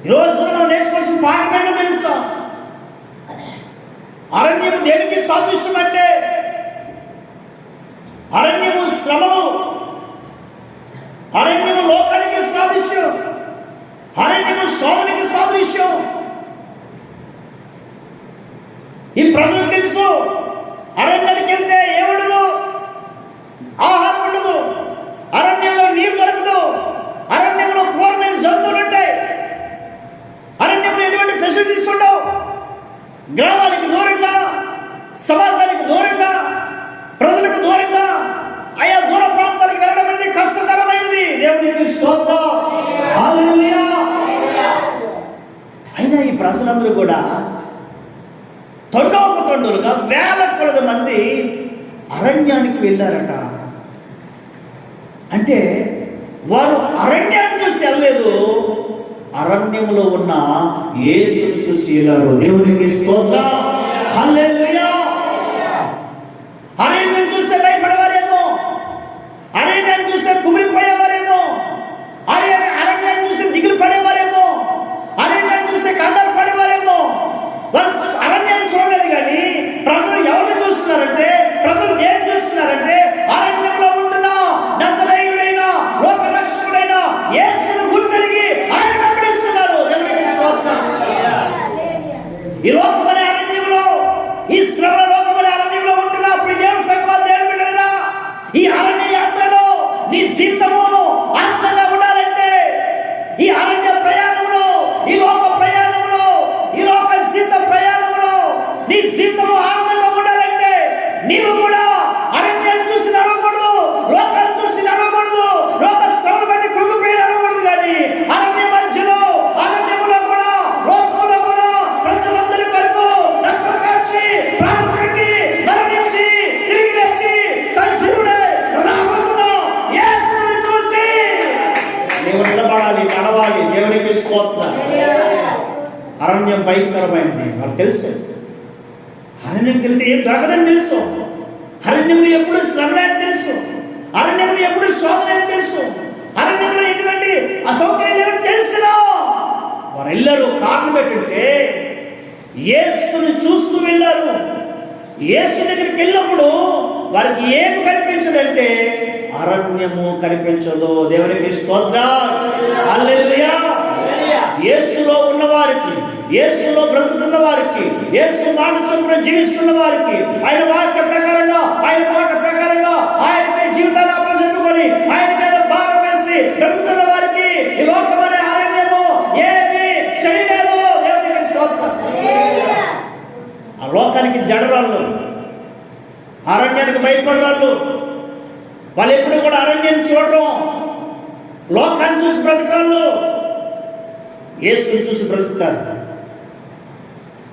ఈరోజు మనం నేర్చుకోవాల్సిన పాఠం ఏంటో తెలుసా? అరణ్యము దేనికి సాదృశ్యం అంటే, అరణ్యము శ్రమలు, అరణ్యము లోకానికి సాదృశ్యం, అరణ్యము శోధనకి సాదృశ్యం. ఈ ప్రజలకు తెలుసు, అరణ్యానికి వెళ్తే ఏముండదు, ఆహారం ఉండదు, అరణ్యంలో నీరు దొరకదు, అరణ్యంలో క్రూరమైన జంతువులు ఉంటాయి, అరణ్యంలో ఎటువంటి ఫెసిలిటీస్ ఉండవు. గ్రామానికి దూరంగా, సమాజానికి దూరంగా, ప్రజలకు దూరంగా, ఆయా దూర ప్రాంతాలకు వెళ్ళడం అనేది కష్టతరమైనది. దేవునికి స్తోత్రం, హల్లెలూయా. అయినా ఈ ప్రజలందరూ కూడా తండోపతండులుగా వేల కొలది మంది అరణ్యానికి వెళ్ళారట. అంటే వారు అరణ్యాన్ని చూసి వెళ్ళలేదు, అరణ్యములో ఉన్న యేసుని చూసి వెళ్ళారు. దేవునికి స్తోత్రం, హల్లెలూయా. అరణ్యం చూస్తే భయపడేవారేమో, అరణ్యాన్ని చూస్తే కుమిలిపోయేవారేమో, అరణ్యాన్ని చూస్తే దిగులు పడేవారేమో, అరణ్యాన్ని చూస్తే కంగారు పడేవారేమో. వాళ్ళు అరణ్యాన్ని చూడలేదు, కానీ ప్రజలు ఎవరిని చూస్తున్నారంటే, ప్రజలు ఏం చూస్తున్నారంటే, అరణ్యంలో ఉంటున్న నజరేయుడైన లోకరక్షకుడైన యేసును గుర్తెరిగి ఆయన వెంబడిస్తున్నారు. దేవునికి స్తోత్రం. ఈ లోకమనే అరణ్యంలో, ఈ శ్రమ లోకమనే అరణ్యంలో ఉంటున్నప్పుడు దేవుని సంఘం, దేవుని బిడ్డలారా, ఈ అరణ్య యాత్రలో నీ జీవితము అంతంగా ఉండాలంటే, ఈ అరణ్య ప్రయాణంలో, ఈ లోక ప్రయాణంలో, ఈ లోక జీవిత ప్రయాణంలో నీ జీవితము ఆనందంగా ఉండాలంటే, నీవు కూడా అరణ్యాన్ని చూసి నడవకూడదు, లోకాన్ని చూసి నడవకూడదు, లోక శ్రమ బట్టి కృంగిపోయి నడవకూడదు. కానీ అరణ్య మధ్యలో, అరణ్యంలో కూడా, లోకంలో కూడా ప్రజలందరి వరకు రక్తం కాచి, ప్రాణం పెట్టి, మరణించి, తిరిగి లేచి, సజీవుడై రాబోతున్న యేసుని చూసి నీవు నిలబడాలి, నడవాలి. దేవునికి స్తోత్రం. అరణ్యం భయంకరమైనది, వాళ్ళకి తెలుసు. అరణ్యంకి వెళ్తే ఏం దొరకదని తెలుసు, అరణ్యంలో ఎప్పుడు శ్రమలని తెలుసు, అరణ్యంలో ఎప్పుడు శోధనని తెలుసు, అరణ్యంలో ఎటువంటి అసౌకర్యాలు తెలుసులో వారు వెళ్ళారు. కారణం ఏంటంటే యేసుని చూస్తూ వెళ్ళారు. యేసు దగ్గరికి వెళ్ళినప్పుడు వారికి ఏమి కనిపించదంటే అరణ్యము కనిపించదు. దేవునికి స్తోత్రం, హల్లెలూయా. యేసులో ఉన్న వారికి, యేసులో బ్రతుకుతున్న వారికి, యేసు మాట చొప్పున జీవిస్తున్న వారికి, ఆయన వాక్య ప్రకారంగా, ఆయన మాట ప్రకారంగా ఆయనపై జీవితాన్ని అప్పచెప్పుకొని ఆయన మీద భారం వేసి బ్రతుకుతున్న వారికి ఈ లోకమనే అరణ్యము ఏమి చేయలేదు. దేవునికి స్తోత్రం. ఆ లోకానికి జడరాళ్ళు, అరణ్యానికి భయపడరాళ్ళు. వాళ్ళు ఎప్పుడు కూడా అరణ్యాన్ని చూడరు, లోకాన్ని చూసి బ్రతకరాళ్ళు, యేసుని చూసి బ్రతుకుతారు.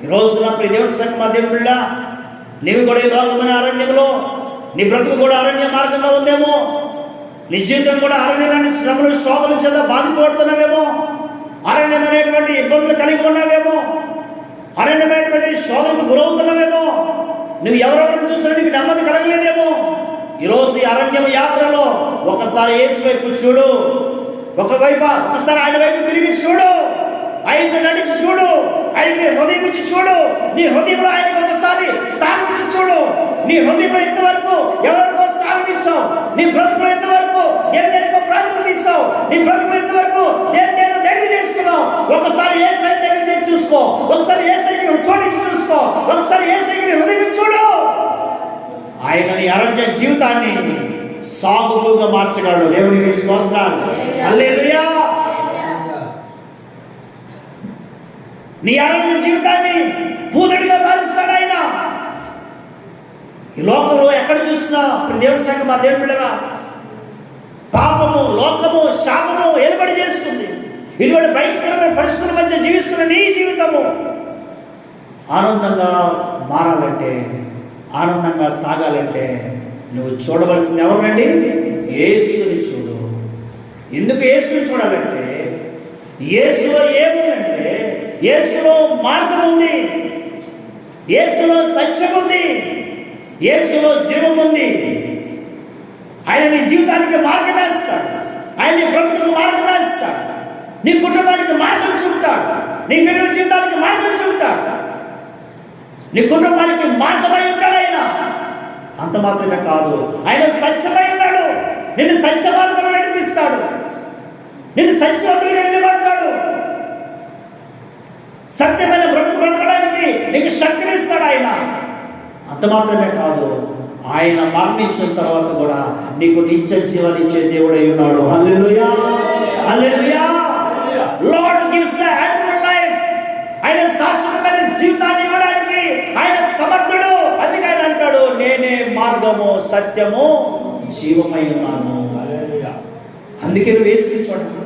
ఈ రోజున ప్రియ దేవుని సంఘం, మా దేవుళ్ళ, నీవు కూడా ఈ లోకమైన అరణ్యంలో, నీ బ్రతుకు కూడా అరణ్య మార్గంలో ఉందేమో, నీ జీవితం కూడా అరణ్యాన్ని శ్రమలు శోధన చేత బాధపడుతున్నావేమో, అరణ్యమైనటువంటి ఇబ్బందులు కలిగి ఉన్నావేమో, అరణ్యమైనటువంటి శోధనకు గురవుతున్నావేమో, నువ్వు ఎవరెవరిని చూసినా నీకు నెమ్మది కలగలేదేమో. ఈరోజు ఈ అరణ్యం యాత్రలో ఒకసారి యేసు వైపు చూడు, ఒకసారి ఆయన వైపు తిరిగి చూడు, ఆయనతో నడిచి చూడు, ఆయన హృదయం ఇచ్చి చూడు, నీ హృదయంలో ఆయనకు ఒకసారి స్థానం ఇచ్చి చూడు. నీ హృదయంలో ఇంతవరకు ఎవరికో స్థానం ఇచ్చావు, నీ బ్రతుకులో ఇంతవరకు దేనికో ప్రాధాన్యత ఇచ్చావు, నీ బ్రతుకులో ఇంతవరకు దేని దగ్గర చేసుకున్నావు. ఒకసారి యేసయ్య దగ్గర చేసి చూసుకో, ఒకసారి యేసయ్యకి చోటించి చూసుకో, ఒకసారి యేసయ్యకి హృదయం చూడు. ఆయన నీ అరణ్య జీవితాన్ని సాగుగా మార్చగలడు. దేవునికి స్తోత్రాలు, హల్లెలూయా. నీ అరణ్య జీవితాన్ని పూదడిగా మారుస్తాడు ఆయన. ఈ లోకంలో ఎక్కడ చూసినా దేవుని సంఘం, మా దేవుని బిడ్డగా, పాపము, లోకము, శాపము ఏలుబడి చేస్తుంది. ఇటువంటి భయంకరమైన పరిస్థితుల మధ్య జీవిస్తున్న నీ జీవితము ఆనందంగా మారాలంటే, ఆనందంగా సాగాలంటే నువ్వు చూడవలసింది ఎవరండి? యేసుని చూడు. ఎందుకు యేసుని చూడాలంటే, యేసులో ఏముందంటే, యేసులో మార్గం ఉంది, యేసులో సత్యం ఉంది, యేసులో జీవం ఉంది. ఆయన నీ జీవితానికి మార్గం వేస్తాడు, ఆయన నీ బ్రతుకు మార్గం వేస్తాడు. నీ కుటుంబానికి మార్గం చూపుతాడు. నీ బిడ్డల జీవితానికి మార్గం చూపుతాడు. నీ కుటుంబానికి మార్గమై ఉంటాడు ఆయన. అంత మాత్రమే కాదు, ఆయన సత్యమై ఉన్నాడు. నిన్ను సత్య మార్గంలో నడిపిస్తాడు. నిన్ను సత్యవంతులుగా నిలబడతాడు. సత్యమైన బ్రతుకు బ్రతకడానికి నీకు శక్తినిస్తాడు ఆయన. అంత మాత్రమే కాదు, ఆయన మరణించిన తర్వాత కూడా నీకు నిత్య జీవనిచ్చే దేవుడై ఉన్నాడు. Hallelujah, hallelujah. Lord gives the eternal life. ఆయన శాశ్వతమైన జీవితాన్ని ఇవ్వడానికి ఆయన సమర్థుడు. అందుకే ఆయన అంటాడు, నేనే మార్గము సత్యము జీవమై ఉన్నాను. అందుకే నువ్వు యేసుని చూడాలి.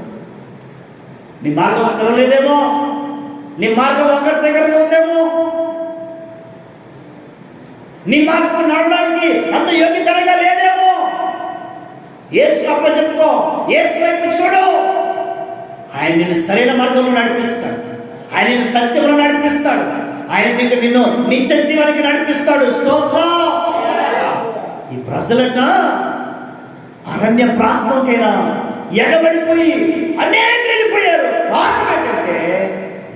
నీ మార్గం స్థిరలేదేమో, నీ మార్గం ఒకరి దగ్గరగా ఉందేమో, నీ మార్గం నడవడానికి అంత యోగ్యతరంగా లేదేమో. యేసు అప్పచెప్పుకో, యేసు వైపు చూడు. ఆయన నిన్ను సరైన మార్గంలో నడిపిస్తాడు. ఆయన నిన్ను సత్యంలో నడిపిస్తాడు. ఆయన నిన్ను నిత్య జీవానికి నడిపిస్తాడు. స్తోత్రం. ఈ ప్రజలట అరణ్య ప్రాంతంకైనా ఎగబడిపోయి అనేక వెళ్ళిపోయారు. కారణం ఏంటంటే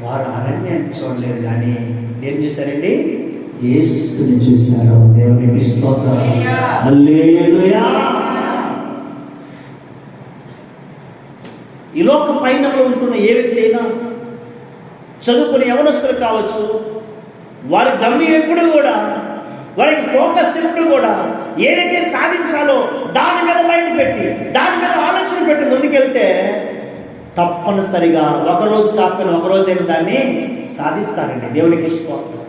వారు అరణ్యాన్ని చూడలేదు, కానీ ఏం చూశారండి? యేసుని చూశారు. దేవునికి స్తోత్రం. హల్లెలూయా. ఈ లోక పైనంలో ఉంటున్న ఏ వ్యక్తి అయినా, చదువుకునే యవనస్తులు కావచ్చు, వారి గమ్యం ఎప్పుడు కూడా, వారికి ఫోకస్ ఎప్పుడు కూడా ఏదైతే సాధించాలో దాని మీద మైండ్ పెట్టి, దాని మీద ఆలోచన పెట్టి ముందుకెళ్తే తప్పనిసరిగా ఒకరోజు కాకపోయినా ఒకరోజైనా దాన్ని సాధిస్తారండి. దేవునికి స్తోత్రం.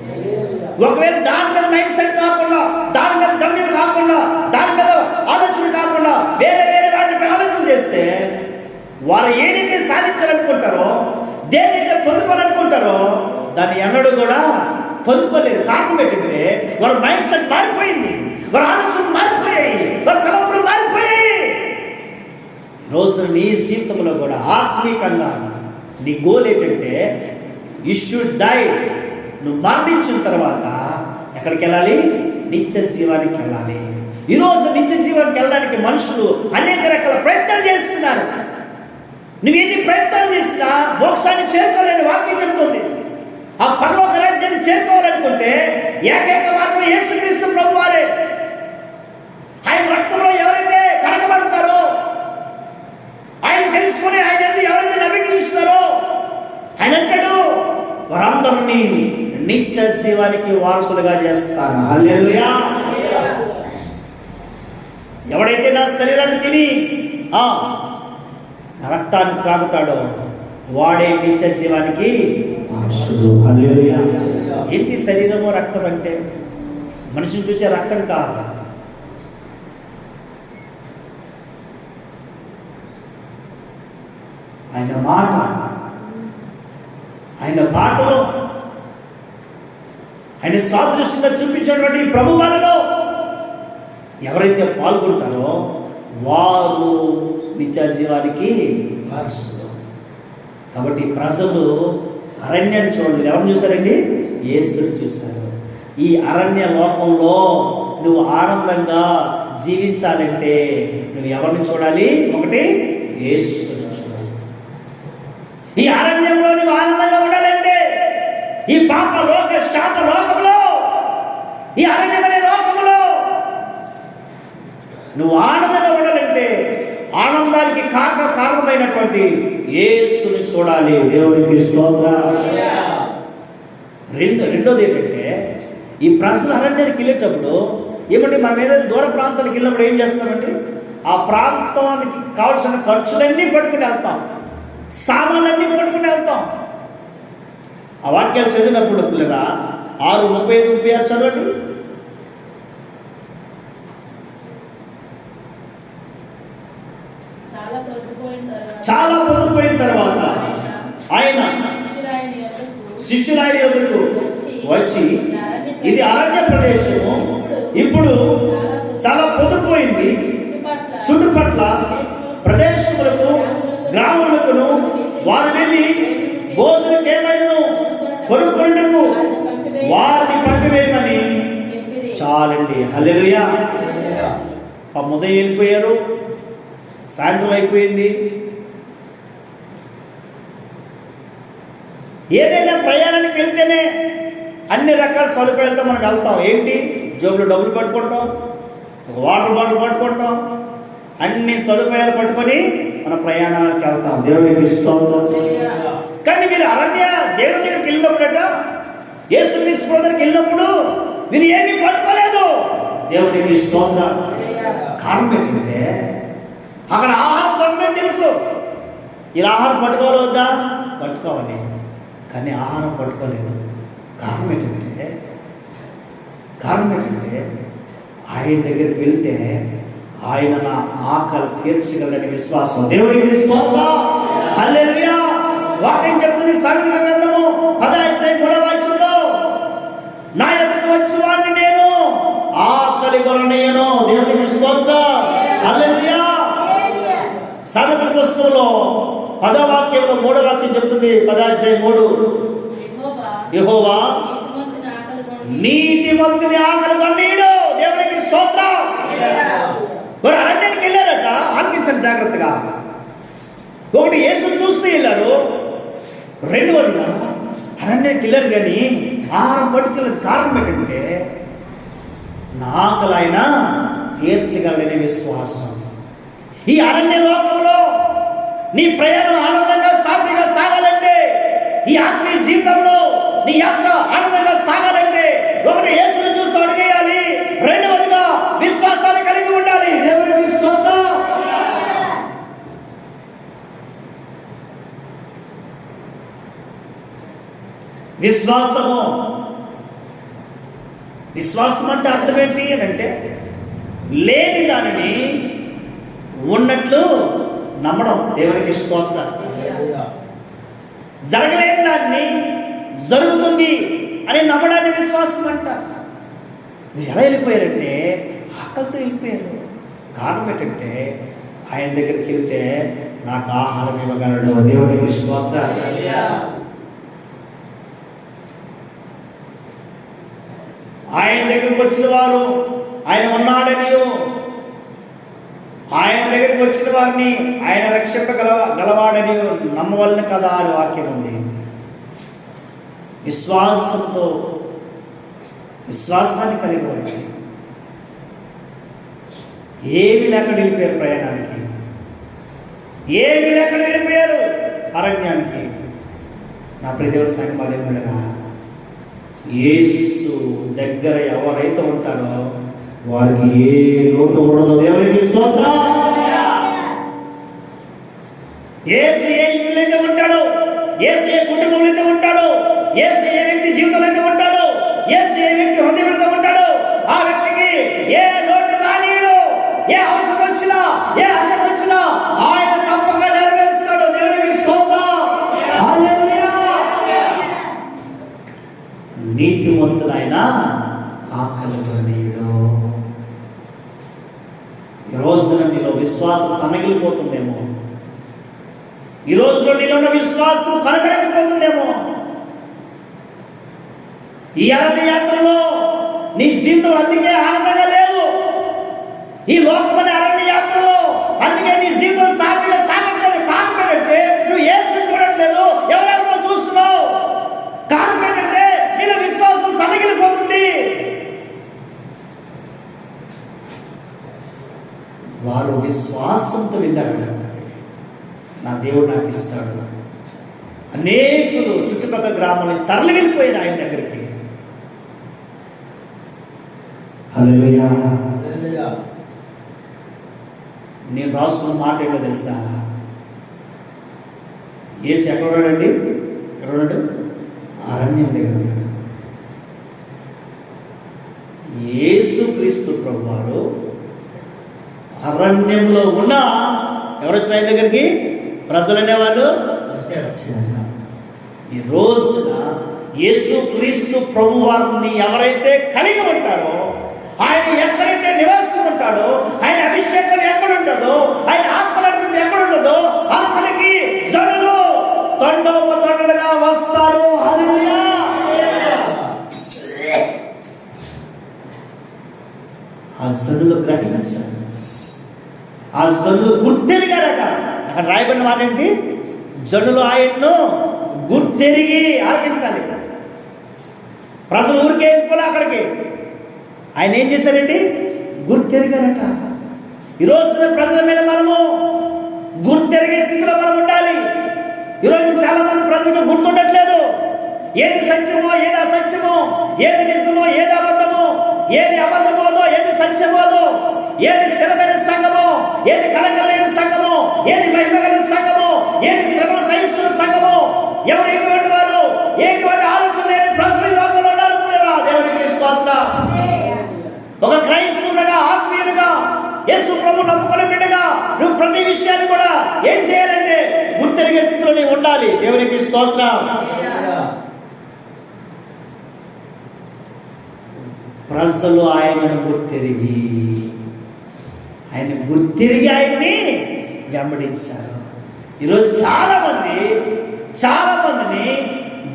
ఒకవేళ దాని మీద మైండ్ సెట్ కాకుండా, దాని మీద గమ్యం కాకుండా, దాని మీద ఆలోచన కాకుండా వేరే వేరే వాటిపై ఆలోచన చేస్తే వారు ఏదైతే సాధించాలనుకుంటారో, దేన్నైతే పొందుకోవాలనుకుంటారో దాన్ని ఎన్నడూ కూడా పొందుకోలేదు. కారణం ఏంటంటే వారి మైండ్ సెట్ మారిపోయింది, వారి ఆలోచనలు మారిపోయాయి, వారి తలంపులు మారిపోయాయి. రోజు నీ జీవితంలో కూడా ఆత్మీకంగా నీ గోల్ ఏంటంటే యు షుడ్ డై. నువ్వు మరణించిన తర్వాత ఎక్కడికి వెళ్ళాలి? నిత్య జీవానికి వెళ్ళాలి. ఈరోజు నిత్య జీవానికి వెళ్ళడానికి మనుషులు అనేక రకాల ప్రయత్నాలు చేస్తున్నారు. నువ్వు ఎన్ని ప్రయత్నాలు చేసినా మోక్షాన్ని చేరుకోలేని వాక్యం చెప్తుంది. ఆ పరలోక రాజ్యాన్ని చేరుకోవాలనుకుంటే ఏకైక మార్గం యేసుక్రీస్తు ప్రభువారే. ఆయన రక్తంలో ఎవరైతే కడగబడతారో, ఆయన తెలుసుకుని ఆయన ఎవరైతే నమ్మకిస్తారో, ఆయన అంటాడు వారందరినీ నిత్య జీవానికి వారసులుగా చేస్తాను. హల్లెలూయా. ఎవడైతే నా శరీరాన్ని తిని నా రక్తాన్ని త్రాగుతాడో వాడే నిత్య జీవానికి వారసుడు. హల్లెలూయా. ఏంటి శరీరము రక్తం అంటే? మనిషిని చూసే రక్తం కాదు, ఆయన మాట, ఆయన పాటలో, ఆయన సాదృశ్యంగా చూపించినటువంటి ప్రభు వాళ్ళలో ఎవరైతే పాల్గొంటారో వారు నిత్య జీవానికి వారసులు. కాబట్టి ప్రజలు అరణ్యాన్ని చూడలేదు. ఎవరిని చూశారండి? యేసుని చూశారు. ఈ అరణ్య లోకంలో నువ్వు ఆనందంగా జీవించాలంటే నువ్వు ఎవరిని చూడాలి? ఒకటి యేసుని చూడాలి. ఈ అరణ్యంలో నువ్వు ఆనందంగా ఉండాలంటే, ఈ పాప లోక శాప లోకంలో, ఈ అరణ్యమనే లోకంలో నువ్వు ఆనందంగా ఉండాలంటే ఆనందానికి కారణమైనటువంటి యేసుని చూడాలి. దేవునికి స్తోత్రం. రెండోది ఏంటంటే, ఈ ప్రజలు అరణ్యానికి వెళ్ళేటప్పుడు ఏమంటే మనం ఏదైనా దూర ప్రాంతానికి వెళ్ళినప్పుడు ఏం చేస్తామంటే ఆ ప్రాంతానికి కావాల్సిన ఖర్చులన్నీ పట్టుకుని వెళ్తాం, సామాన్లన్నీ పట్టుకుని వెళ్తాం. ఆ వాక్యాలు చదివినప్పుడు పిల్లరా 6:35-36 చదవండి. చాలా పొందిపోయిన తర్వాత ఆయన శిష్యుల యొద్దకు వచ్చి, ఇది అరణ్య ప్రదేశము, ఇప్పుడు చాలా పొందిపోయింది, చుట్టుపట్ల ప్రదేశములకు గ్రామములకును వారు వెళ్ళి భోజనకేమైనను కొనుక్కొనుటకు వారిని పంపివేయమని. చాలండి. హల్లెలూయా. ఉదయం వెళ్ళిపోయారు, సాయంత్రం అయిపోయింది. ఏదైనా ప్రయాణానికి వెళ్తేనే అన్ని రకాల సదుపాయాలతో మనం వెళ్తాం. ఏంటి, జోబులో డబ్బులు పట్టుకుంటాం, ఒక వాటర్ బాటిల్ పట్టుకుంటాం, అన్ని సదుపాయాలు పట్టుకొని మన ప్రయాణానికి వెళ్తాం. దేవునికి స్తోత్రం. కానీ మీరు దేవుడి దగ్గరికి వెళ్ళినప్పుడట, యేసుక్రీస్తు దగ్గరికి వెళ్ళినప్పుడు మీరు ఏమీ పట్టుకోలేదు. దేవునికి స్తోత్రం. కారణం ఏంటంటే అక్కడ ఆహారం దొరకదని తెలుసు. ఇలా ఆహారం పట్టుకోవాలి వద్దా? పట్టుకోవాలి, కానీ ఆహారం పట్టుకోలేదు. కారణం ఏంటంటే ఆయన దగ్గరికి వెళ్తే ఆయన నా ఆకలి తీర్చగలని విశ్వాసం. దేవునికి స్తోత్రం. హల్లెలూయా. వాక్యం చెప్తుంది సామెతల గ్రంథము 10:3 నా ఎదుట వచ్చి వాడిని నేను ఆకలి కొననీయను. దేవునికి స్తోత్రం. హల్లెలూయా. సామెతల పుస్తకంలో 10వ వాక్యంలో 3వ వాక్యం చెప్తుంది. 10:3 యెహోవా నీతిమంతుని ఆకలి కొననీయుడు. దేవునికి స్తోత్రం. వారు అరణ్యానికి వెళ్ళారట. ఆలకించండి జాగ్రత్తగా. ఒకటి యేసుని చూస్తూ వెళ్ళారు, రెండవదిగా అరణ్యానికి వెళ్ళారు కానీ ఆహారం పట్టుకెళ్ళదు. కారణం ఏంటంటే నా ఆకలి ఆయన తీర్చగలనే విశ్వాసం. ఈ అరణ్య లోకంలో నీ ప్రయాణం ఆనందంగా సాఫీగా సాగాలంటే, ఈ ఆత్మీయ జీవితంలో నీ యాత్ర ఆనందంగా సాగాలంటే ఒకటి యేసుని చూస్తూ అడిగేయాలి, రెండవదిగా విశ్వాసాన్ని కలిగి ఉండాలి. దేవునికి స్తోత్రం. విశ్వాసం అంటే అర్థం ఏంటి అంటే లేని దానిని ఉన్నట్లు నమ్మడం. దేవునికి స్తోత్రం. జరగలేని దాన్ని జరుగుతుంది అని నమ్మడాన్ని విశ్వాసం అంట. మీరు ఎలా వెళ్ళిపోయారంటే ఆకలితో వెళ్ళిపోయారు. కారణం ఏంటంటే ఆయన దగ్గరికి వెళ్తే నాకు ఆహారం ఇవ్వగలడు. దేవునికి స్తోత్రం. ఆయన దగ్గరికి వచ్చిన వారు ఆయన ఉన్నాడనియో, ఆయన దగ్గరికి వచ్చిన వారిని ఆయన రక్షింపగలవాడని నమ్మవలన కదా అని వాక్యం ఉంది. విశ్వాసాన్ని కలిగి వచ్చి ఏమి లేకుండా వెళ్ళిపోయారు ప్రయాణానికి, ఏమి లేకుండా వెళ్ళిపోయారు అరణ్యానికి. నా ప్రియదేవుడి సంగమా, యేసు దగ్గర ఎవరైతే ఉంటారో వారికి ఏ లోటు ఉండదు. దేవునికి స్తోత్రం. యేసు ఏ ఇంట్లో అయితే ఉంటాడో, యేసు ఏ కుటుంబంలో అయితే ఉంటాడో, యేసు ఏ వ్యక్తి జీవితంలో అయితే ఉంటాడో, యేసు ఏ వ్యక్తి హృదయంలో ఉంటాడో ఆ వ్యక్తికి ఏ లోటు రానియడు. ఏ అవసరం వచ్చినా, ఏ ఆశ వచ్చినా ఆయన తప్పక నెరవేరుస్తాడు. దేవునికి స్తోత్రం. హల్లెలూయా. నీతిమంతుడైన ఆకలి కొననీయుడు. ఈ రోజున నీలో విశ్వాసం సన్నగిలిపోతుందేమో, ఈ రోజులో నీలో ఉన్న విశ్వాసం కనబడకపోతుందేమో. ఈ అరణ్య యాత్రలో నీ జీవితం అందుకే ఆనందంగా లేదు. ఈ లోకమైన అరణ్య యాత్రలో అందుకే నీ జీవితం సాఫీగా సాగట్లేదు. కారణం ఏంటంటే నువ్వు యేసుని చూడట్లేదు, ఎవరెవరో చూస్తున్నావు. కారణం ఏంటంటే నీలో విశ్వాసం సన్నగిలిపోతుంది. వారు విశ్వాసంతో వెళ్ళారు. నా దేవుడు నాకు ఇస్తాడు. అనేకులు చుట్టుపక్కల గ్రామాల నుంచి తరలి వెళ్ళిపోయారు ఆయన దగ్గరికి. హల్లెలూయా. నేను రాసుకున్న మాట ఏంటో తెలుసా? యేసు ఎక్కడ ఉన్నాడండి? ఎక్కడ ఉన్నాడు? అరణ్యం దగ్గర ఉన్నాడు. యేసుక్రీస్తు ప్రభువారు అరణ్యంలో ఉన్న ఎవరు వచ్చిన ఆయన దగ్గరికి? ప్రజలు అనేవాళ్ళు. ఈ రోజున యేసుక్రీస్తు ప్రభువారిని ఎవరైతే కలిగి ఉంటారో, ఆయన ఎక్కడైతే నివాసం ఉంటాడో, ఆయన అభిషేకం ఎక్కడ ఉంటుందో, ఆయన ఆత్మలక్ష్మి ఎక్కడ ఉంటుందో అక్కడికి జనులు తండోపతండలుగా వస్తారు. హల్లెలూయా. ఆ జనులు గ్రహించారు, ఆ జనులు గుర్తెరిగారట. అక్కడ రాయబడిన మాట ఏంటి? జనులు ఆయన్ను గుర్తె గుర్తెరిగి ఆలకించాలి. ప్రజలు ఊరికే వెళ్ళిపోలే అక్కడికి. ఆయన ఏం చేశారండి? గుర్తెరిగారట. ఈరోజు ప్రజల మీద మనము గుర్తెరిగే స్థితిలో మనం ఉండాలి. ఈరోజు చాలా మంది ప్రజలకు గుర్తుండట్లేదు. ఏది సత్యమో ఏది అసత్యమో, ఏది నిజమో ఏది అబద్ధమో, ఏది అబద్ధమోదో ఏది సత్యమోదో, ఏది స్థిరమైన సంఘమో ఏది కళంకలేని సంఘమో, ఏది మహిమగల సంఘమో, ఏది శ్రమ సహిస్తున్న సంఘమో, ఎవరు ఎటువంటి వారు, ఎటువంటి ఆలోచన లేని ప్రజలు లోపల ఉండాలనుకున్నారా? దేవునికి స్తోత్రం. ఒక క్రైస్తవునిగా, ఆత్మీయునిగా, యేసు ప్రభు నమ్ముకునే బిడ్డగా నువ్వు ప్రతి విషయాన్ని కూడా ఏం చేయాలంటే గుర్తెరిగే స్థితిలో నీవు ఉండాలి. దేవునికి స్తోత్రం. ప్రజలు ఆయనను గుర్తెరిగి ఆయన్ని వెంబడించారు. ఈరోజు చాలా మందిని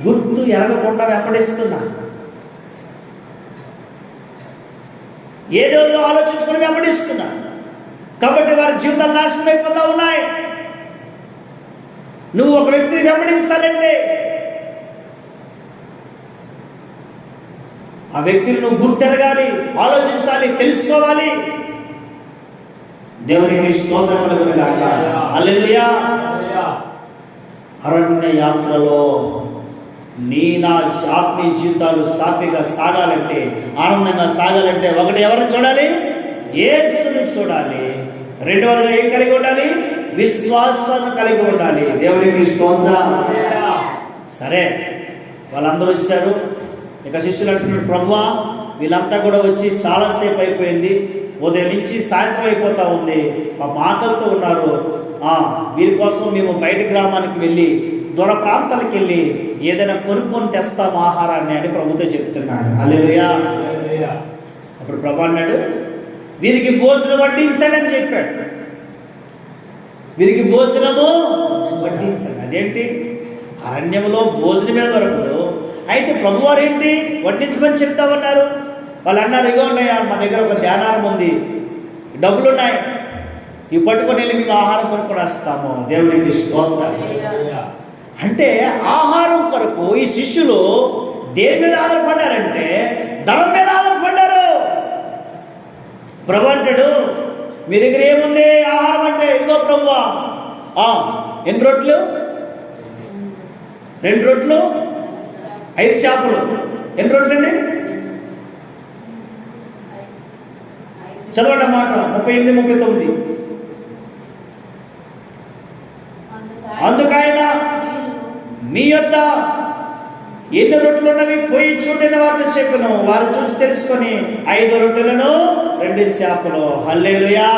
గుర్తు ఎరగకుండా వెంబడిస్తున్నారు. ఏదో ఆలోచించుకొని వెంబడిస్తున్నారు. కాబట్టి వారి జీవితాలు నాశనం అయిపోతా ఉన్నాయి. నువ్వు ఒక వ్యక్తిని వెంబడించాలంటే ఆ వ్యక్తిని నువ్వు గుర్తెరగాలి, ఆలోచించాలి, తెలుసుకోవాలి. దేవునికి స్తోత్రం కలుగును గాక. హల్లెలూయా. అరణ్య యాత్రలో నా ఆత్మీయ జీవితాలు సాఫీగా సాగాలంటే, ఆనందంగా సాగాలంటే ఒకటి ఎవరిని చూడాలి? యేసుని చూడాలి. రెండవదిగా ఏం కలిగి ఉండాలి? విశ్వాసాన్ని కలిగి ఉండాలి. దేవునికి స్తోత్రం. సరే, వాళ్ళందరూ వచ్చారు. ఇక శిష్యులు అంటున్నాడు, ప్రభువా వీళ్ళంతా కూడా వచ్చి చాలాసేపు అయిపోయింది, ఉదయం నుంచి సాయంత్రం అయిపోతా ఉంది, మా మాటలతో ఉన్నారు. వీరి కోసం మేము బయట గ్రామానికి వెళ్ళి దూర ప్రాంతాలకు వెళ్ళి ఏదైనా కొనుక్కొని తెస్తాం ఆహారాన్ని అని ప్రభుతో చెప్తున్నాడు. హల్లెలూయా. అప్పుడు ప్రభు అన్నాడు, వీరికి భోజనం వడ్డించాడని చెప్పాడు. వీరికి భోజనము వడ్డించాడు. అదేంటి? అరణ్యంలో భోజనమే దొరకదు. అయితే ప్రభువారు ఏంటి వడ్డించమని చెప్తామన్నారు. వాళ్ళు అన్నారు, ఇగో ఉన్నాయా మా దగ్గర ఒక ధ్యానారం ఉంది, డబ్బులు ఉన్నాయి, ఇవి పట్టుకొని వెళ్ళి మేము ఆహారం కొనుక్కొని వస్తాము. దేవునికి స్తోత్రం. అంటే ఆహారం కొరకు ఈ శిష్యులు దేని మీద ఆధారపడ్డారంటే ధనం మీద ఆధారపడ్డారు. ప్రభు అంటాడు, మీ దగ్గర ఏముంది ఆహారం అంటే, ఇదిగో ప్రభువా ఎన్ని రొట్లు? 2 రొట్లు 5 చేపలు. ఎన్ని రొట్లు అండి? చదవండి అన్నమాట. 38, 39. అందుకైనా మీ యొద్ద ఎన్ని రొట్టెలు ఉన్నవి పోయి చూడని వారితో చెప్పాను. వారు చూసి తెలుసుకొని 5 రొట్టెలను 2 చేపలు. హల్లెలూయా.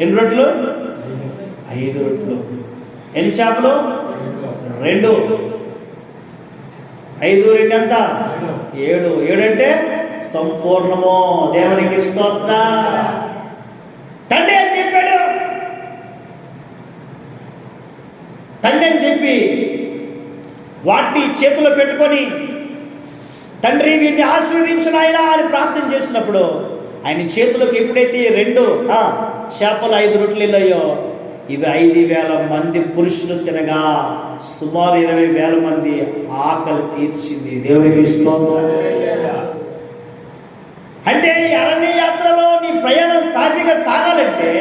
ఎన్ని రొట్టెలు? 5 రొట్టెలు. ఎన్ని చేపలు? 2. 5, 2 ఎంత? 7. 7 అంటే సంపూర్ణము. దేవునికి స్తోత్రం. తండ్రి అని చెప్పాడు. తండ్రి అని చెప్పి వాటిని చేతిలో పెట్టుకొని, తండ్రి వీటిని ఆశీర్వదించిన ఆయన అని ప్రార్థన చేసినప్పుడు ఆయన చేతులకు ఎప్పుడైతే 2 చేపలు 5 రొట్టెలు వెళ్ళాయో, ఇవి 5,000 మంది పురుషులు తినగా సుమారు 20,000 మంది ఆకలి తీర్చింది. దేవునికి స్తోత్రం. అంటే ఈ అరణ్య యాత్రలో నీ ప్రయాణం సాఫీగా సాగాలంటే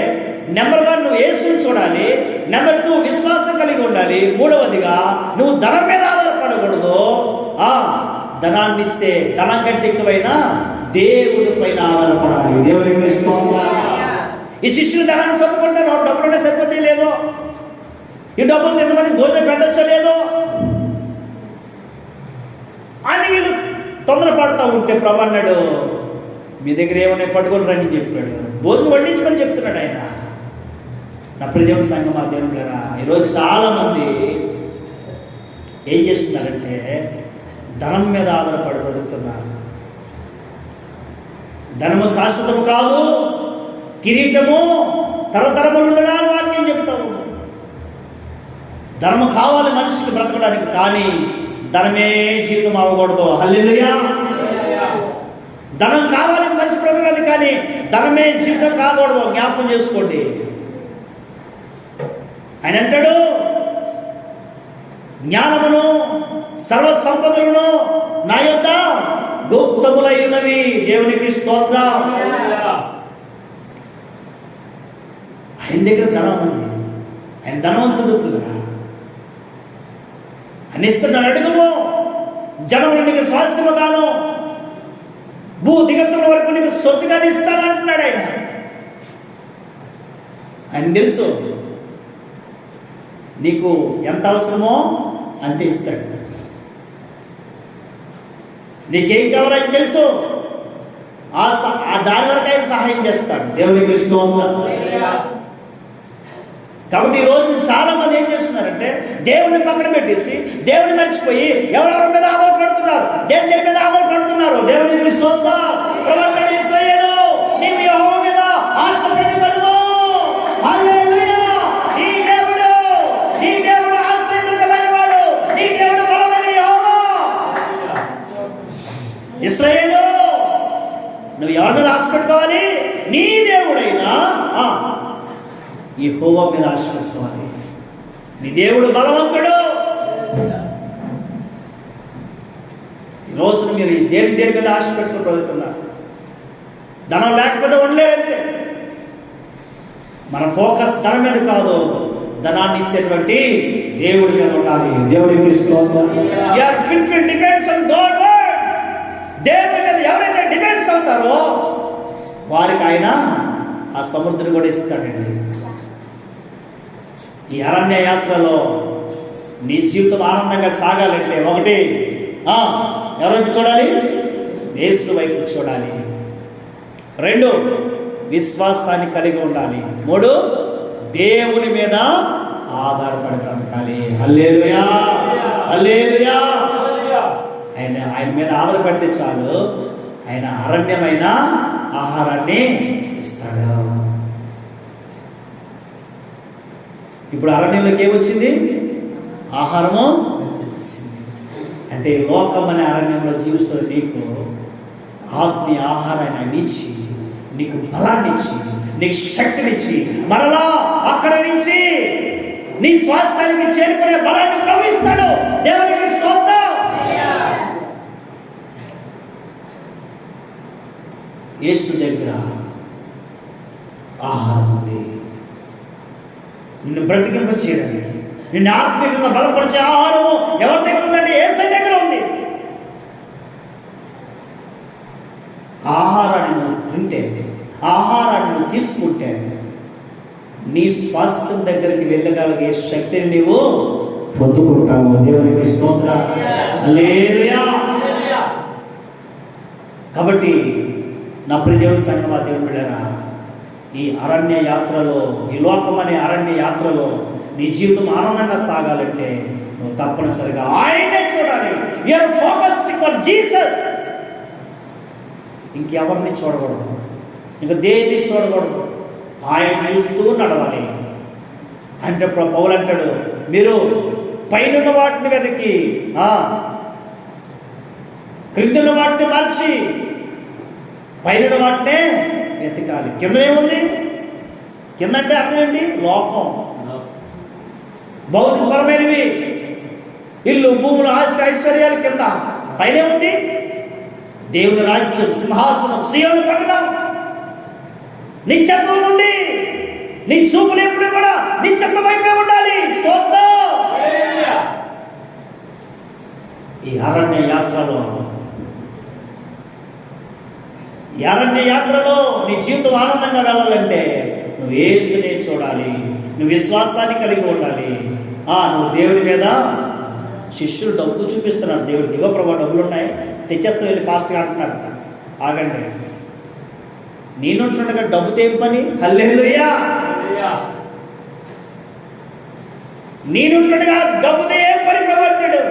నెంబర్ 1 నువ్వు యేసుని చూడాలి. నెంబర్ 2 విశ్వాసం కలిగి ఉండాలి. మూడవదిగా నువ్వు ధనం మీద ఆధారపడకూడదు. ధనాన్ని ఇచ్చే ధనం కంటే ఎక్కువైనా దేవుడి పైన ఆధారపడాలి. దేవునికి స్తోత్రం. ఈ శిష్యులు ధనాన్ని చదువుకుంటారు, డబ్బులుంటే సరిపోతే లేదో, ఈ డబ్బులు ఎంతమంది భోజనం పెట్టచ్చో లేదో అని వీళ్ళు తొందరపడతా ఉంటే ప్రభు అన్నాడు, మీ దగ్గర ఏమన్నా పట్టుకొని రండి చెప్పాడు. భోజనం వడ్డించమని చెప్తున్నాడు ఆయన. నా ప్రియదేవుని సంఘమా, దేవుళ్ళరా, ఈరోజు చాలామంది ఏం చేస్తున్నారంటే ధనం మీద ఆధారపడి బతుకుతున్నారు. ధనము శాశ్వతము కాదు, కిరీటము తరతరములు ఉండడానికి వాక్యం చెప్తాము. ధనము కావాలి మనిషికి బ్రతకడానికి, కానీ ధనమే జీవితం అవ్వకూడదు. హల్లెలూయా. ధనం కావాలి మనిషి బ్రతకడానికి, కానీ ధనమే జీవితం కాకూడదు. జ్ఞాపకం చేసుకోండి. ఆయన అంటాడు, జ్ఞానమును సర్వ సంపదలను నా యొద్ద గుప్తములై ఉన్నవి. దేవునికి స్తోత్రం. ఆయన దగ్గర ధనం ఉంది, ఆయన ధనవంతుడు పిల్లరా. ఆయన ఇస్తున్నాడు, అడుగుము జనములు నీకు స్వాస్యముగాను భూ దిగంతుల వరకు నీకు సొత్తుగా ఇస్తానంటున్నాడు ఆయన. ఆయన తెలుసు నీకు ఎంత అవసరమో అంతే ఇస్తాడు. నీకేం కావాలని తెలుసు, ఆ దాని వరకు ఆయన సహాయం చేస్తాడు. దేవునికి స్తోత్రం. కాబట్టి ఈ రోజు చాలా మంది ఏం చేస్తున్నారంటే దేవుడిని పక్కన పెట్టేసి దేవుడిని మర్చిపోయి ఎవరెవరి మీద ఆధారపడుతున్నారు, దేని మీద ఆధారపడుతున్నారు. దేవునికి స్తోత్రం. ప్రవక్త ఇశ్రాయేలు, నీవు యెహోవా మీద ఆశపడి బతుకు. హల్లెలూయా. నీ దేవుడు ఆశ్రయదుర్గమైన వాడు, నీ దేవుడు బలమైన యెహోవా. ఇశ్రాయేలు, నువ్వు ఎవరి మీద ఆశపెట్టుకోవాలి? నీ దేవుడైనా యెహోవా మీద ఆశ్రయించుకోవాలి. నీ దేవుడు బలవంతుడు. ఈ రోజున మీరు దేని మీద ఆశ పెట్టుకుని బ్రతుకుతున్నారు. ధనం లేకపోతే ఉండలేదంటే మన ఫోకస్ ధనం మీద కాదు, ధనాన్ని ఇచ్చేటువంటి దేవుడి మీద ఉండాలి. దేవుడికి స్తోత్రం. Your fulfil depends on God words. దేవుడి మీద ఎవరైతే డిపెండ్స్ అవుతారో వారికి ఆయన ఆ సముద్రం కూడా ఇస్తాడండి. ఈ అరణ్య యాత్రలో నీ జీవితం ఆనందంగా సాగాలంటే ఒకటి, ఎవరైపు చూడాలి? యేసు వైపు చూడాలి. 2, విశ్వాసాన్ని కలిగి ఉండాలి. 3, దేవుని మీద ఆధారపడి బ్రతకాలి. హల్లెలూయా, హల్లెలూయా. ఆయన మీద ఆధారపడితే చాలు, ఆయన అరణ్యమైన ఆహారాన్ని ఇస్తాడు. ఇప్పుడు అరణ్యంలోకి ఏమొచ్చింది? ఆహారము వచ్చింది. అంటే లోకం అనే అరణ్యంలో జీవిస్తున్న నీకు ఆత్మీయ ఆహారాన్ని ఇచ్చి, నీకు బలాన్ని ఇచ్చి, నీకు శక్తినిచ్చి, మరలా అక్కడ నుంచి నీ స్వాస్థ్యానికి చేరుకునే బలాన్ని ప్రవహిస్తాడు. దేవునికి స్తోత్రం. యేసు దగ్గర ఆహారం ఉంది. నిన్ను బ్రతికింప చేయడానికి, నిన్ను ఆత్మీయంగా బలపరిచే ఆహారము ఎవరి దగ్గర ఉందంటే యేసయ్య దగ్గర ఉంది. ఆహారాన్ని నువ్వు తింటే, ఆహారాన్ని నువ్వు తీసుకుంటే నీ స్వాస్థ్యం దగ్గరికి వెళ్ళగలిగే శక్తిని నీవు పొందుకుంటావు. దేవునికి స్తోత్రం. హల్లెలూయా. కాబట్టి నా ప్రియ దేవుని సంగమా, దేవుని బిడ్డలారా, ఈ అరణ్య యాత్రలో, ఈ లోకం అనే అరణ్య యాత్రలో నీ జీవితం ఆనందంగా సాగాలంటే నువ్వు తప్పనిసరిగా ఆయనే చూడాలి. You're focusing on Jesus. ఇంకెవరిని చూడకూడదు, ఇంకా దేన్ని చూడకూడదు. ఆయన చూస్తూ నడవాలి. అంటే పౌలు అంటాడు, మీరు పైన వాటిని వెతికి క్రిందున్న వాటిని మార్చి పైన వాటినే వెతకాలి. కింద ఏముంది? కింద అంటే అర్థం ఏంటి? లోకం, భౌతికపరమైనవి, ఇల్లు, భూములు, ఆస్తి, ఐశ్వర్యాలు కింద. పైన ఏముంది? దేవుని రాజ్యం, సింహాసనం, సీయోను పట్టణం, నిత్యత్వం ఉంది. నీ చూపులు ఎప్పుడు కూడా నిత్యత్వం వైపే ఉండాలి. స్తోత్రం. ఈ అరణ్య యాత్రలో నీ జీవితం ఆనందంగా వెళ్ళాలంటే నువ్వు యేసునే చూడాలి. నువ్వు విశ్వాసాన్ని కలిగి ఉండాలి. నువ్వు దేవుని మీద, శిష్యులు డబ్బు చూపిస్తున్నారు. దేవుడు, ఇగో ప్రభా డబ్బులు ఉన్నాయి, తెచ్చేస్తా వెళ్ళి ఫాస్ట్గా అంటున్నాడు. ఆగండి, నేనుంటుండగా డబ్బుతో ఏం పని? హల్లెలూయా. నేనుంటుండగా డబ్బుతో ఏం పని ప్రభావితాడు?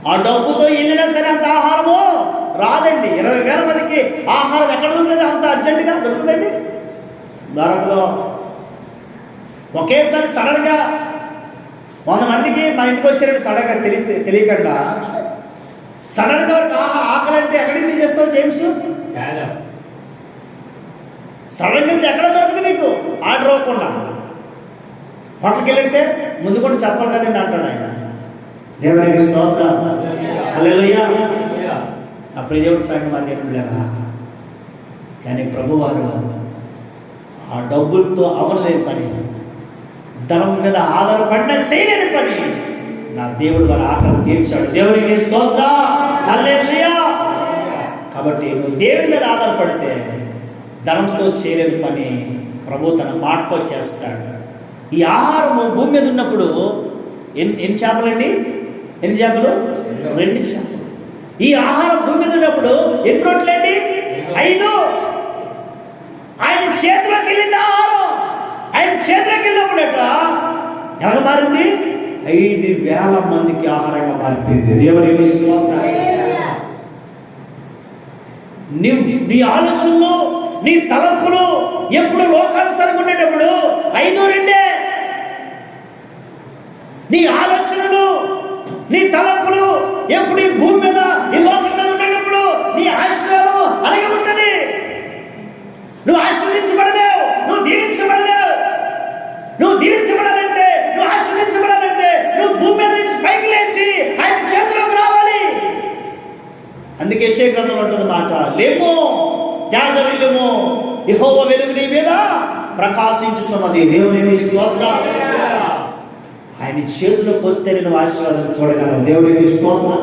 ఆ డబ్బుతో వెళ్ళినా సరే అంత ఆహారము రాదండి. 20,000 మందికి ఆహారం ఎక్కడ దొరుకుతుంది? అంత అర్జెంటుగా దొరుకుతుందండి? దొరకదు. ఒకేసారి సడన్గా 100 మందికి మా ఇంటికి వచ్చారండి. సడన్గా తెలియకుండా సడన్గా ఆకలి అంటే ఎక్కడికి చేస్తావు జేమ్స్? సడన్గా ఎక్కడ దొరుకుతుంది నీకు ఆర్డర్ అవ్వకుండా? హోటల్కి వెళ్తే ముందు కూడా చెప్పాలి కదండి అంటాడు ఆయన. దేవునికి స్తోత్రం, హల్లెలూయా. అప్పుడు దేవుడి సంగమా దేవుడులేరా. కానీ ప్రభువారు ఆ డబ్బులతో అవలేని పని, ధనం మీద ఆధారపడిన చేయలేని పని నా దేవుడు వారి ఆకలి తీర్చాడు. దేవునికి స్తోత్రం, హల్లెలూయా. కాబట్టి నువ్వు దేవుడి మీద ఆధారపడితే ధనంతో చేయలేని పని ప్రభు తన మాటతో చేస్తాడు. ఈ ఆహారము భూమి మీద ఉన్నప్పుడు ఎన్ని చేపలండి? ఎన్ని చేపలు? 2 చేపలు. ఈ ఆహారం భూమి మీద ఉన్నప్పుడు ఎన్ని రొట్టెలండి? 5. ఆయన చేతిలోకి వెళ్ళింది ఆహారం. ఆయన చేతిలోకి వెళ్ళినప్పుడట ఎలా మారింది? 5,000 మందికి ఆహారంగా మారిపోయింది. దేవునికి స్తోత్రం. నీ ఆలోచనలు, నీ తలంపులు ఎప్పుడు లోకానుసారంగా ఉండేటప్పుడు 5-2. నీ ఆలోచనలు, నీ తలంపులు ఎప్పుడు ఈ భూమి మీద, ఈ లోకం మీద ఉండేటప్పుడు నీ ఆశీర్వాదం అలాగే ఉంటుంది. నువ్వు ఆశీర్వదించబడలేవు, నువ్వు దీవించబడలేవు. నువ్వు దీవించబడాలంటే, నువ్వు ఆశీర్వదించబడాలంటే నువ్వు భూమి మీద నుంచి పైకి లేచి ఆయన చేతిలోకి రావాలి. అందుకే యెషయా గ్రంథంలో ఉంటుంది మాట, లేమో త్యాజవిల్లుము, యెహోవా వెలుగు నీ మీద ప్రకాశించుచున్నది. దేవునికి స్తోత్రం. ఆయన చేతిలోకి వస్తే నేను ఆశీర్వాదం చూడగలను. దేవునికి స్తోత్రం.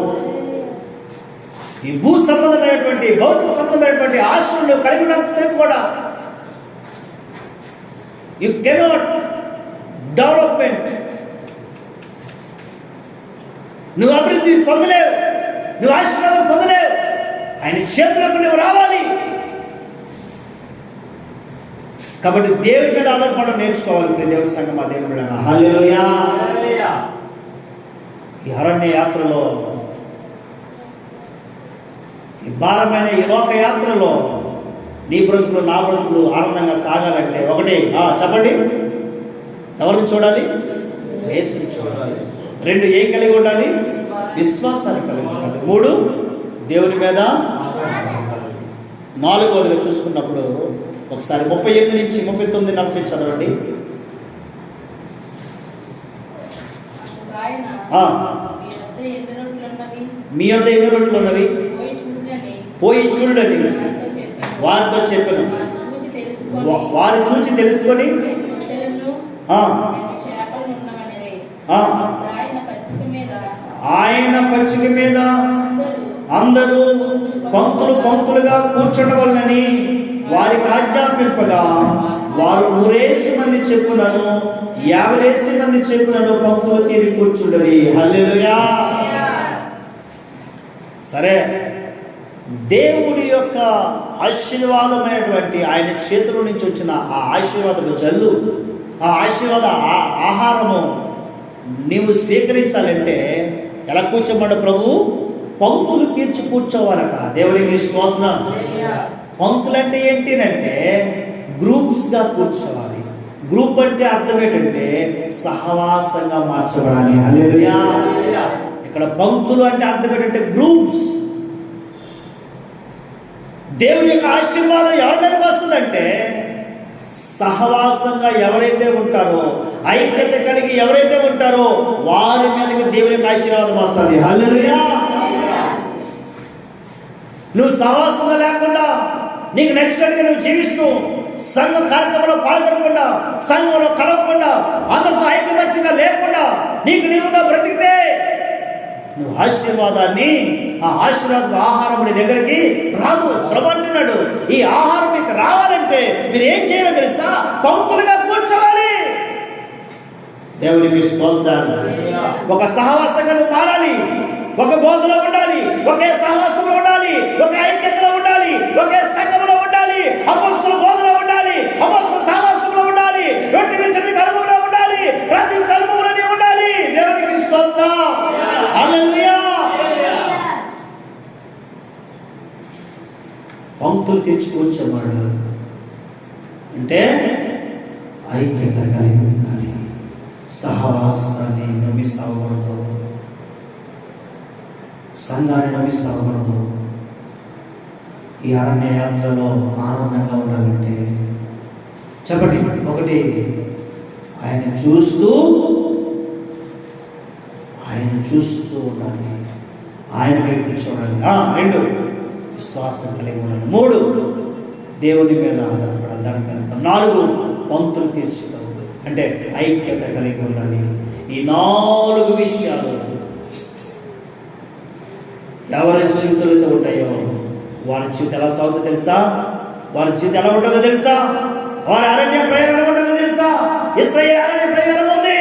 ఈ భూ సంబంధమైనటువంటి, భౌతిక సంబంధమైనటువంటి ఆశలు కలిగి ఉన్నంతసేపు కూడా యు కెనాట్ డెవలప్మెంట్, నువ్వు అభివృద్ధి పొందలేవు, నువ్వు ఆశీర్వాదం పొందలేవు. ఆయన చేతులకు నువ్వు రావాలి. కాబట్టి దేవుడి మీద ఆధారపడడం నేర్చుకోవాలి. దేవుడి సంగమా దేవుడు, హల్లెలూయా. ఈ అరణ్య యాత్రలో, ఈ భారమైన ఈ లోక యాత్రలో నీ బ్రతుకులు, నా బ్రతుకులు ఆనందంగా సాగాలంటే ఒకటి చెప్పండి, ఎవరిని చూడాలి? యేసుని చూడాలి. 2 ఏం కలిగి ఉండాలి? విశ్వాసాన్ని కలిగి ఉండాలి. 3 దేవుని మీద. 4వదిగా చూసుకున్నప్పుడు ఒకసారి 38 నుంచి 39, 40 చదవండి. మీ వద్ద ఎన్ని రొట్టెలు ఉన్నవి? పోయి చూడండి వారితో చెప్పాను. వారు చూచి తెలుసుకొని ఆయన పచ్చిక మీద అందరూ పంక్తులుగా కూర్చుండవలనని వారికి ఆజ్ఞాపింపగా వారు 100 మంది చెప్పునను 50 మంది చెప్పునను పంక్తులు తీరి కూర్చుండరి. హల్లెలూయా. సరే, దేవుడి యొక్క ఆశీర్వాదమైనటువంటి ఆయన చేతుల నుంచి వచ్చిన ఆ ఆశీర్వాదపు జల్లు, ఆ ఆశీర్వాద ఆహారము నీవు స్వీకరించాలంటే ఎలా కూర్చోమన్న ప్రభు? పంక్తులు తీర్చి కూర్చోవాలట. దేవునికి స్తోత్రం. పంక్తులు అంటే ఏంటినంటే గ్రూప్స్గా కూర్చోవాలి. గ్రూప్ అంటే అర్థం ఏంటంటే సహవాసంగా మార్చబడాలి. హల్లెలూయా. ఇక్కడ పంక్తులు అంటే అర్థం ఏంటంటే గ్రూప్స్. దేవుని యొక్క ఆశీర్వాదం ఎవరి మీదకి వస్తుందంటే సహవాసంగా ఎవరైతే ఉంటారో, ఐక్యత కలిగి ఎవరైతే ఉంటారో వారి మీదకి దేవుని యొక్క ఆశీర్వాదం వస్తుంది. హల్లెలూయా. నువ్వు సహవాసంగా లేకుండా, నీకు నచ్చినట్టుగా నువ్వు జీవిస్తూ, సంఘం కార్యక్రమంలో పాల్గొనకుండా, సంఘంలో కలవకుండా, అందరితో ఐకమత్యంగా లేకుండా నీకు నీవుగా బ్రతికితే నువ్వు ఆశీర్వాదాన్ని, ఆ ఆశీర్వాద ఆహారం నీ దగ్గరికి రాదు. ప్రభు అంటున్నాడు, ఈ ఆహారం మీకు రావాలంటే మీరు ఏం చేయాలో తెలుసా? పంక్తులుగా కూర్చోవాలి. దేవునికి స్తోత్రం. ఒక సహవాసంగా నువ్వు మారాలి. ఒక బోధలో ఉండాలి, ఒకే సహవాసంలో ఉండాలి, ఒక ఐక్యతలో ఉండాలి, ఒకే సంఘంలో ఉండాలి, అపొస్తలుల బోధలో ఉండాలి, అపొస్తలుల సహవాసంలో ఉండాలి, రొట్టె విరుచుటకు అనుభవంలో ఉండాలి, ప్రార్థించే అనుభవంలో ఉండాలి. దేవునికి స్తోత్రం. హల్లెలూయా. పంక్తులు తెచ్చి కూర్చోవాడు అంటే ఐక్యత కలిగి ఉండాలి. సహవాసాన్ని నమ్మిస్తావకూడదు, సంఘాన్ని నమ్మిస్తావకూడదు. ఈ అరణ్య యాత్రలో ఆనందంగా ఉండాలంటే చెప్పండి, ఒకటి ఆయన చూస్తూ ఉండాలి. ఆయన వైపు చూడాలి. 2 విశ్వాసం కలిగి ఉండాలి. 3 దేవుని మీద ఆధారపడాలి. దాని మీద 4 పంతులు తీర్చుకోవాలి, అంటే ఐక్యత కలిగి ఉండాలి. ఈ 4 విషయాలు ఎవరి జీవితంలో ఉంటాయో వారి జీవితం ఎలా సాగుతుందో తెలుసా? వారి జీవితం ఎలా ఉంటుందో తెలుసా? వారి అరణ్య ప్రయాణం ఉంటుందో తెలుసా? ఇశ్రాయేలు అరణ్య ప్రయాణం ఉంది.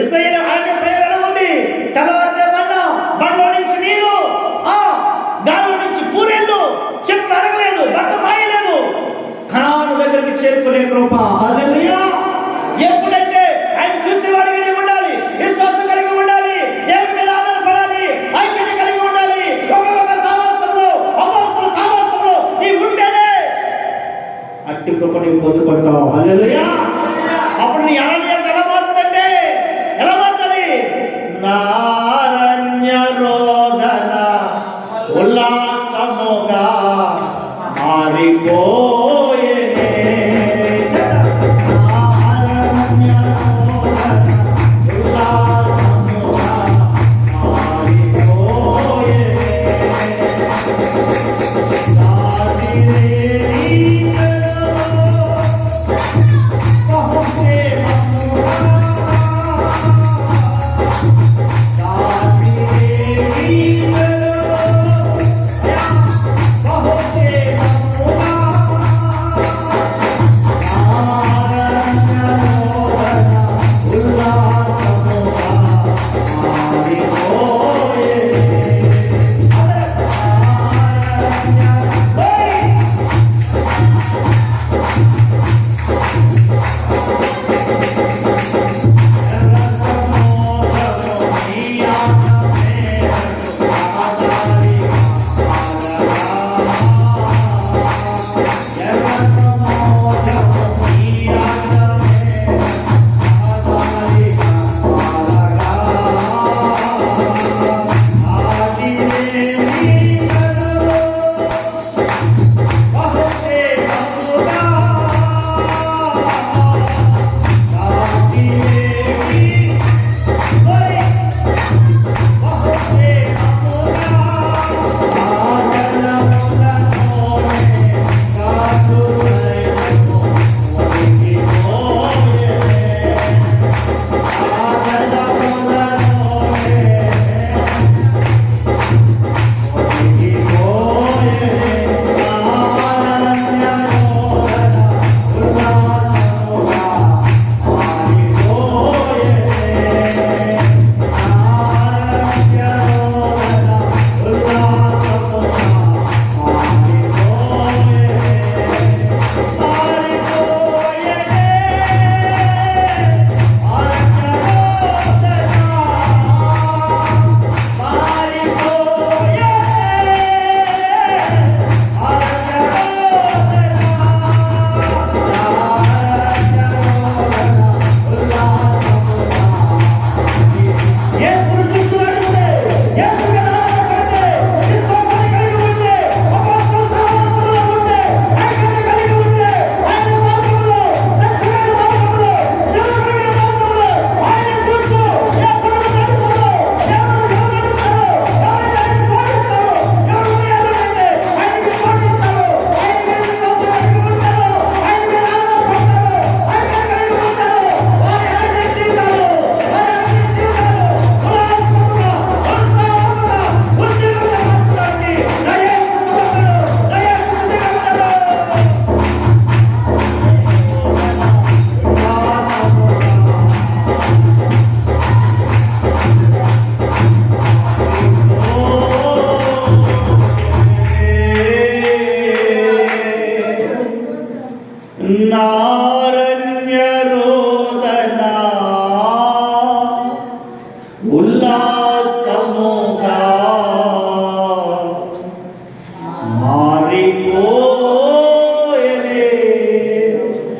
ఇశ్రాయేలు అరణ్య ప్రయాణం ఉంది. తెల్లవారితే మన్నా, బండ్లో నుంచి నీళ్ళు, గాలి నుంచి పూరేళ్ళు, చెట్లు అరగలేదు, బట్ట మాయలేదు. కనాను దగ్గరికి చేరుకునే కృప. హల్లెలూయా! ఎప్పుడంటే ఆయన చూసేవాడిగా ఉండాలి, విశ్వాసం కలిగి ఉండాలి, దేవుని మీద ఆధారపడాలి, ఐక్యత కలిగి ఉండాలి. ఒక సావాసంలో, అపోస్తలుల సావాసంలో నీవు ఉంటేనే అట్టి కృప నీవు పొందుకుంటావు. హల్లెలూయా! అప్పుడు నీ అరణ్యం ఎలా మారుతుందంటే, ఎలా మారుతుంది? నా అరణ్య రోదన ఉల్లాసముగా మారిపోయేనే.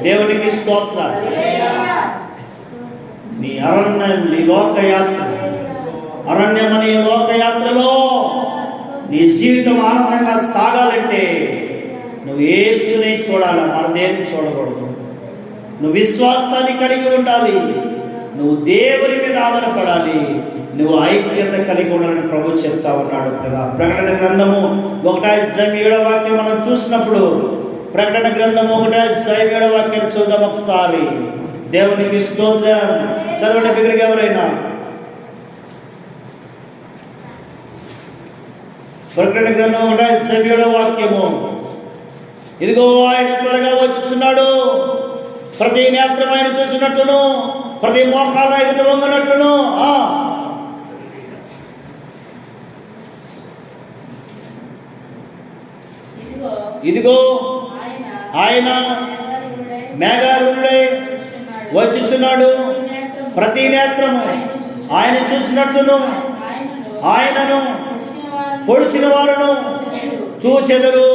దేవునికి స్తోత్రం. నీ అరణ్యమనే లోకయాత్రలో నీ జీవితం ఆనందంగా సాగాలంటే నువ్వు యేసుని చూడాలి, మన దేన్ని చూడకూడదు. నువ్వు విశ్వాసాన్ని కలిగి ఉండాలి, నువ్వు దేవుని మీద ఆధారపడాలి, నువ్వు ఐక్యత కలిగి ఉండాలని ప్రభు చెప్తా ఉన్నాడు. ప్రకటన గ్రంథము 1:7 వాక్యం మనం చూసినప్పుడు, ప్రకటన గ్రంథము 1:7 వాక్యం చూద్దాం ఒకసారి. దేవునికి స్తోత్రం. చదవండి బిగ్గరగా ఎవరైనా. ప్రకటన గ్రంథం 1:7 వాక్యము. ఇదిగో ఆయన త్వరగా వచ్చుచున్నాడు, ప్రతి నేత్రం ఆయన చూసినట్లును, ప్రతి మోకాలు ఎదుట వంగనట్లును. ఇదిగో ఆయన మేఘారుడై వచ్చుచున్నాడు, ప్రతి నేత్రము ఆయన చూసినట్లును, ఆయనను పొడిచిన వారును చూచెదరు.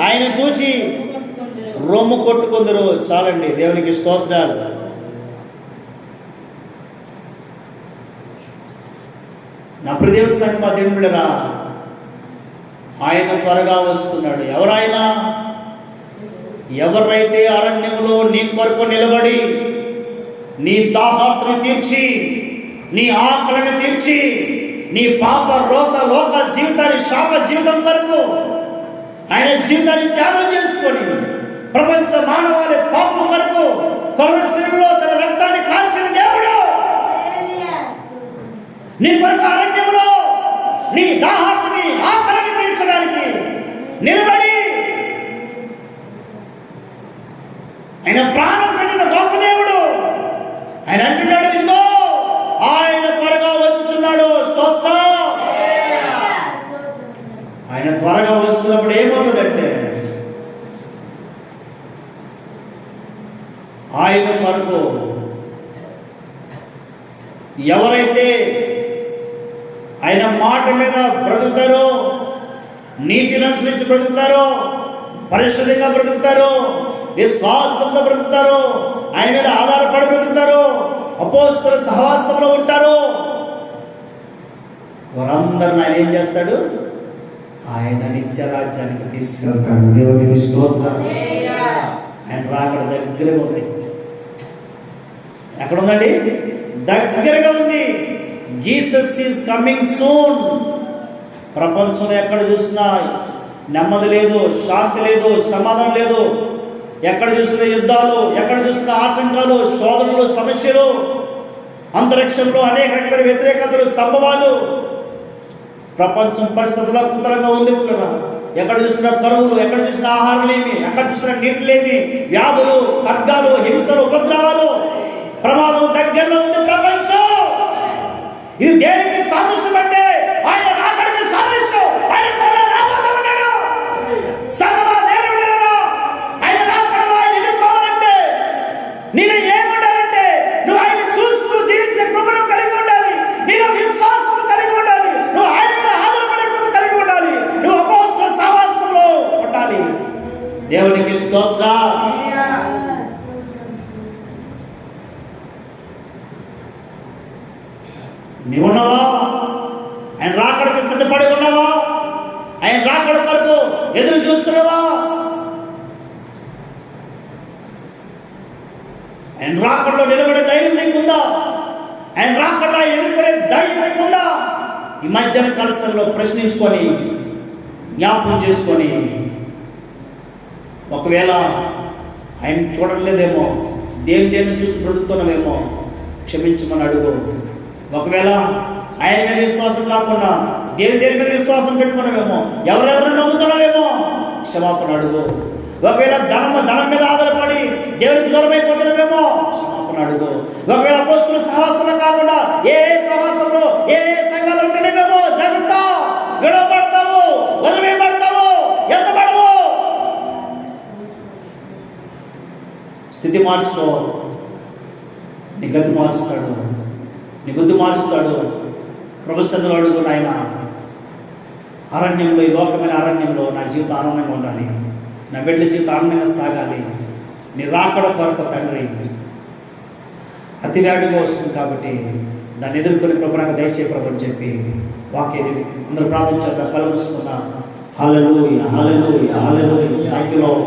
ఆయన చూసి రొమ్ము కొట్టుకుందరు. చాలండి, దేవునికి స్తోత్రాలు. నా ప్రియదేవుని సంగమా దేవుడురా, ఆయన త్వరగా వస్తున్నాడు. ఎవరైనా ఎవరైతే అరణ్యములో నీ కొరకు నిలబడి నీ దాహార్తను తీర్చి, నీ ఆకలిని తీర్చి, నీ పాప రోత లోక జీవితాన్ని, శాప జీవితం వరకు ఆయన జీవితాన్ని త్యాగం చేసుకొని ప్రపంచ మానవాళి పాపం వరకు కలువరిలో తన రక్తాన్ని కాల్చిన దేవుడు నీ కొరకు అరణ్యములో నీ దాహార్తని ఆకలిని తీర్చడానికి నిలబడి ఆయన ప్రాణం పెట్టిన గొప్ప దేవుడు. ఆయన అంటున్నాడు, ఇదిగో ఆయన త్వరగా వచ్చుచున్నాడు. స్తోత్రం. ఆయన త్వరగా వస్తున్నప్పుడు ఏమవుతుందంటే, ఆయన కొరకు ఎవరైతే ఆయన మాట మీద బ్రతుకుతారో, నీతిని అనుసరించి బ్రతుకుతారో, పరిశుద్ధంగా బ్రతుకుతారో, విశ్వాసంతో బ్రతుకుతారో, ఆయన మీద ఆధారపడి బ్రతుకుతారో, అపోస్తలుల సహవాసంలో ఉంటారో, వారందరిని ఆయన ఏం చేస్తాడు? ఆయన నిత్య రాజ్యానికి తీసుకెళ్తాడు. దేవునికి స్తోత్రం. ఆయన రాకడ దగ్గరగా ఉంది. ఎక్కడ ఉందండి? దగ్గరగా ఉంది. Jesus is coming soon. ప్రపంచంలో ఎక్కడ చూసినా నెమ్మది లేదు, శాంతి లేదు, సమాధానం లేదు. ఎక్కడ చూసినా యుద్ధాలు, ఎక్కడ చూసినా ఆటంకాలు, శోధనలు, సమస్యలు, అంతరిక్షంలో అనేక రకమైన వ్యతిరేకతలు, సంభవాలు. ప్రపంచం పరిస్థితుల్లో కుతలంగా ఉంది. ఎక్కడ చూసినా కరువులు, ఎక్కడ చూసినా ఆహారం లేమి, ఎక్కడ చూసినా నీటి లేమి, వ్యాధులు, ఖడ్గాలు, హింసలు, ఉపద్రవాలు, ప్రమాదం దగ్గరలో ఉంది ప్రపంచం. ఇది దేనికి సాదృశ్యం అంటే ఆయన రాకడికి సాదృశ్యం. ఆయన రాబోతున్నాడు. సంగమా దేవుడేనా? ఆయన రాకడలో ఆయన ఎదుర్కోవాలంటే నీలో ఏముండాలంటే, నువ్వు ఆయన చూస్తూ జీవించే కృపను కలిగి ఉండాలి, నీలో విశ్వాసం కలిగి ఉండాలి, నువ్వు ఆయన మీద ఆధారపడే కృప కలిగి ఉండాలి, నువ్వు అపోస్తలుల సహవాసంలో ఉండాలి. దేవునికి స్తోత్రం. నీవున్నావా? ఆయన రాకడకు సిద్ధపడి ఉన్నావా? ఆయన రాకడ వరకు ఎదురు చూస్తున్నావా? ఆయన రాకడలో నిలబడే ధైర్యం నీకుందా? ఆయన రాకడలో ఎదుర్కొనే ధైర్యం నీకుందా? ఈ మధ్యాహ్న కలసంలో ప్రశ్నించుకొని, జ్ఞాపకం చేసుకొని, ఒకవేళ ఆయన చూడట్లేదేమో, దేని చూసి బ్రతుకుతున్నామేమో, క్షమించమని అడుగు. ఒకవేళ ఆయన మీద విశ్వాసం కాకుండా దేని మీద విశ్వాసం పెట్టుకున్నామేమో, ఎవరెవరు నమ్ముతున్నామేమో, క్షమాపణ అడుగు. ఒకవేళ ధనం మీద ఆధారపడి దేవునికి దూరం అయిపోతున్నామేమో, క్షమాపణ అడుగు. ఒకవేళ అపోస్తలుల సహవాసంలో కాకుండా ఏ సహవాసంలో ఏ సంఘాలు ఉంటున్నామేమో, జాగ్రత్త. విడవబడతావు, వదిలివేయబడతావు, ఎత్తబడవు. స్థితి మార్చుకో, నీ గతి మారుస్తాడు, నీ బుద్ధి మారుస్తాడు. ప్రభుత్వంలో అడుగు, నాయన అరణ్యంలో, ఈ లోకమైన అరణ్యంలో నా జీవితం ఆనందంగా ఉండాలి, నా బిడ్డ జీవితం ఆనందంగా సాగాలి. నీ రాకడ కొరకు తండ్రి అతి వేగంగా వస్తుంది కాబట్టి దాన్ని ఎదుర్కొని ప్రభు నాకు దయచేయ ప్రభు అని చెప్పి వాక్యం అందరూ ప్రార్థించాక కలుసుకున్నా. హల్లెలూయా, హల్లెలూయా, హల్లెలూయా. Thank you lord.